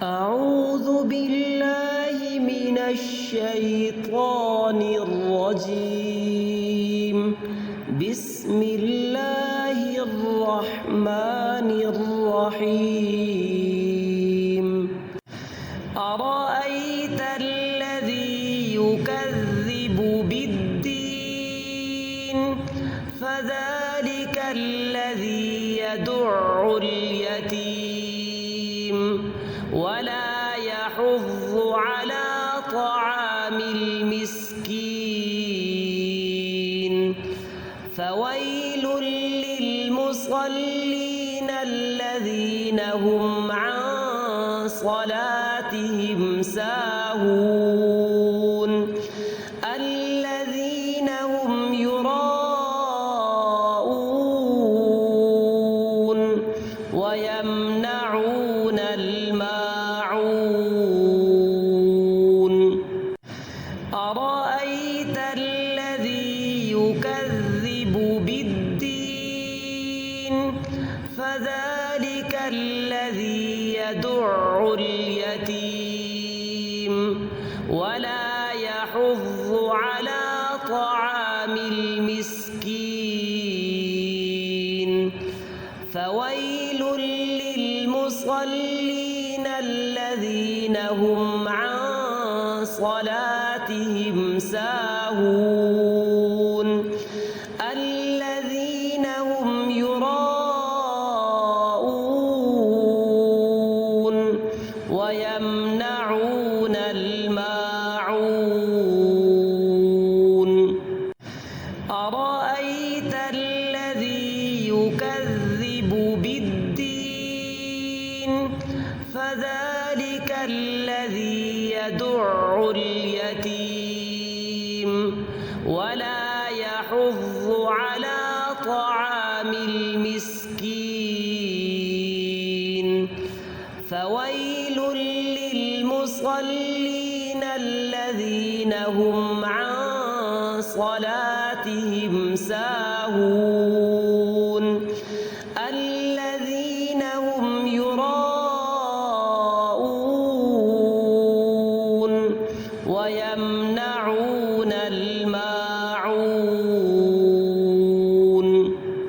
أعوذ بالله من الشيطان الرجيم. بسم الله الرحمن الرحيم. أرأيت الذي يكذب بالدين فذلك الذي يدع اليتيم ولا يحض على طعام المسكين فويل للمصلين الذين هم عن صلاتهم ساهون الذين هم يراءون ويمنعون الماعون. أرأيت الذي يكذب بالدين فذلك الذي يدع اليتيم ولا يحض على طعام المسكين فويل للمصلين الذين هم عن صلاتهم ساهون الذين هم يراءون ويمنعون الماعون. أرأيت الذي يكذب بالدين فذلك الذي يدع اليتيم ولا يحض على طعام المسكين فويل للمصلين الذين هم عن صلاتهم ساهون.